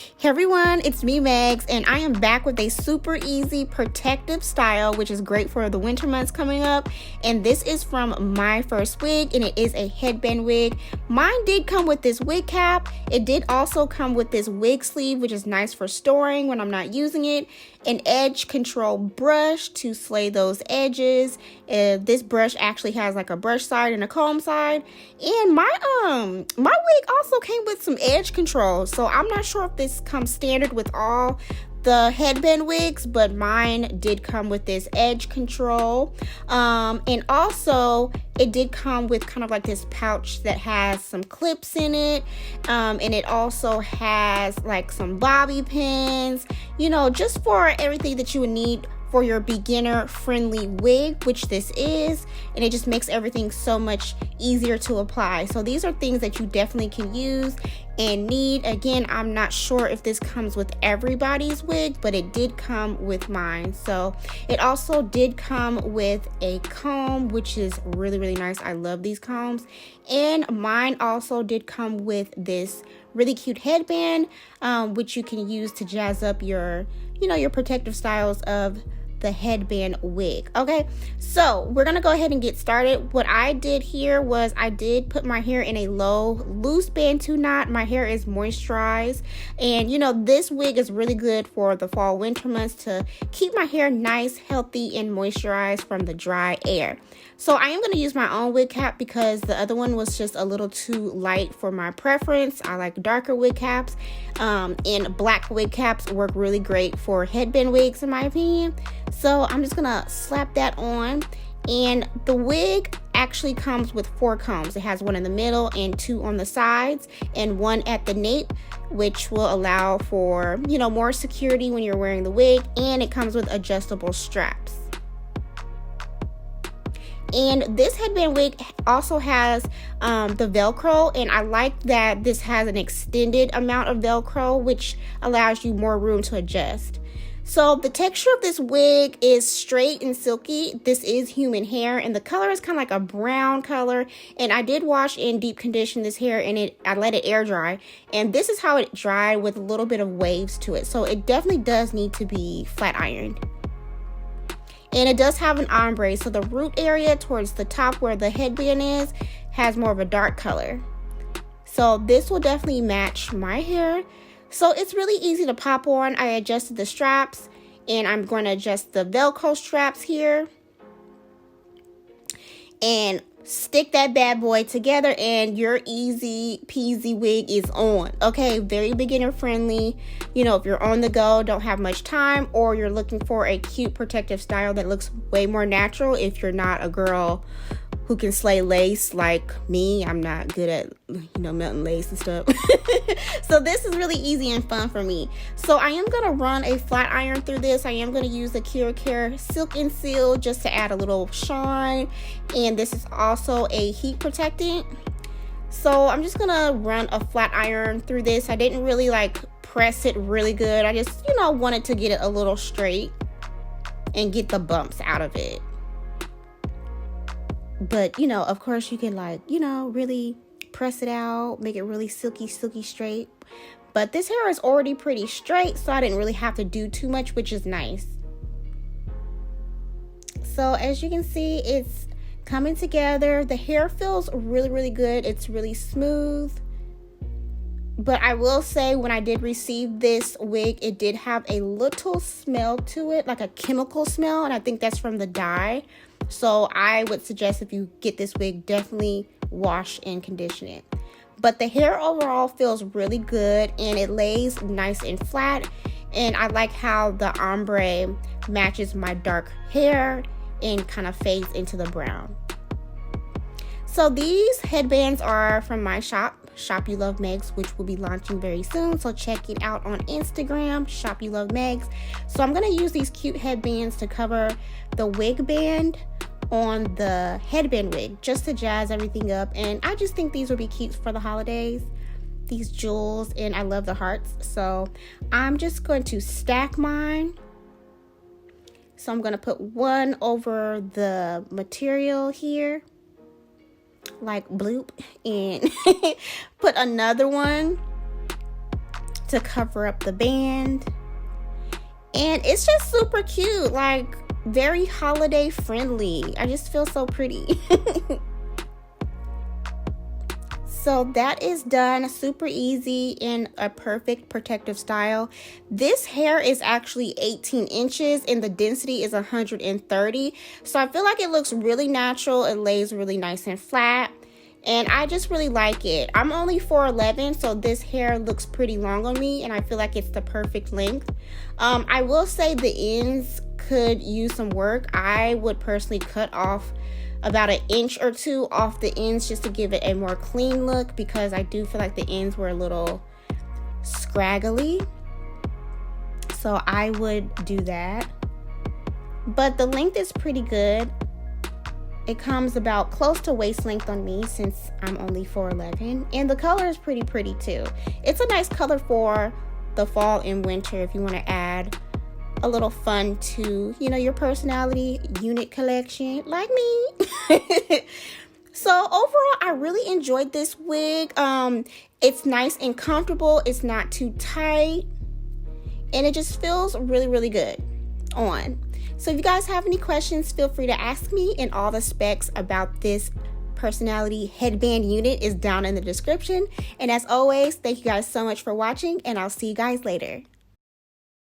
Hey everyone, it's me Megs, and I am back with a super easy protective style which is great for the winter months coming up. And this is from MyFirstWig, and it is a headband wig. Mine did come with this wig cap. It did also come with this wig sleeve, which is nice for storing when I'm not using it. An edge control brush to slay those edges. This brush actually has like a brush side and a comb side. And my wig also came with some edge control, so I'm not sure if this comes standard with all the headband wigs, but mine did come with this edge control. And also it did come with kind of like this pouch that has some clips in it, and it also has like some bobby pins, you know, just for everything that you would need for your beginner friendly wig, which this is, and it just makes everything so much easier to apply. So these are things that you definitely can use and need. Again, I'm not sure if this comes with everybody's wig, but it did come with mine. So it also did come with a comb, which is really nice. I love these combs. And mine also did come with this really cute headband, which you can use to jazz up your, you know, your protective styles of the headband wig. Okay, so we're gonna go ahead and get started. What I did here was I did put my hair in a low loose bantu knot. My hair is moisturized, and you know, this wig is really good for the fall winter months to keep my hair nice, healthy, and moisturized from the dry air. So I am going to use my own wig cap because the other one was just a little too light for my preference. I like darker wig caps, and black wig caps work really great for headband wigs in my opinion. So I'm just gonna slap that on, and the wig actually comes with 4 combs. It has one in the middle and 2 on the sides and 1 at the nape, which will allow for, you know, more security when you're wearing the wig, and it comes with adjustable straps. And this headband wig also has the Velcro, and I like that this has an extended amount of Velcro, which allows you more room to adjust. So the texture of this wig is straight and silky. This is human hair, and the color is kind of like a brown color. And I did wash and deep condition this hair, and I let it air dry. And this is how it dried, with a little bit of waves to it. So it definitely does need to be flat ironed. And it does have an ombre, so the root area towards the top where the headband is has more of a dark color. So this will definitely match my hair. So it's really easy to pop on. I adjusted the straps, and I'm going to adjust the Velcro straps here and stick that bad boy together, and your easy peasy wig is on. Okay, very beginner friendly. You know, if you're on the go, don't have much time, or you're looking for a cute protective style that looks way more natural. If you're not a girl who can slay lace like me, I'm not good at, you know, melting lace and stuff. So this is really easy and fun for me. So I am going to run a flat iron through this. I am going to use the Kira Care Silk and Seal just to add a little shine. And this is also a heat protectant. So I'm just going to run a flat iron through this. I didn't really like press it really good. I just, you know, wanted to get it a little straight and get the bumps out of it. But, you know, of course you can, like, you know, really press it out, make it really silky straight. But this hair is already pretty straight, so I didn't really have to do too much, which is nice. So as you can see, it's coming together. The hair feels really good. It's really smooth. But I will say, when I did receive this wig, it did have a little smell to it, like a chemical smell, and I think that's from the dye. So I would suggest, if you get this wig, definitely wash and condition it. But the hair overall feels really good, and it lays nice and flat. And I like how the ombre matches my dark hair and kind of fades into the brown. So these headbands are from my shop ulovemegz, which will be launching very soon. So check it out on Instagram, ulovemegz. So I'm going to use these cute headbands to cover the wig band on the headband wig, just to jazz everything up. And I just think these would be cute for the holidays, these jewels, and I love the hearts. So I'm just going to stack mine. So I'm going to put one over the material here, like bloop, and put another one to cover up the band. And it's just super cute, like very holiday friendly. I just feel so pretty. So that is done, super easy in a perfect protective style. This hair is actually 18 inches and the density is 130. So I feel like it looks really natural. It lays really nice and flat. And I just really like it. I'm only 4'11", so this hair looks pretty long on me, and I feel like it's the perfect length. I will say the ends could use some work. I would personally cut off about 1 inch or 2 off the ends just to give it a more clean look, because I do feel like the ends were a little scraggly. So I would do that. But the length is pretty good. It comes about close to waist length on me since I'm only 4'11", and the color is pretty too. It's a nice color for the fall and winter if you want to add a little fun to, you know, your personality unit collection like me. So overall, I really enjoyed this wig. It's nice and comfortable. It's not too tight, and it just feels really good on. So if you guys have any questions, feel free to ask me, and all the specs about this personality headband unit is down in the description. And as always, thank you guys so much for watching, and I'll see you guys later.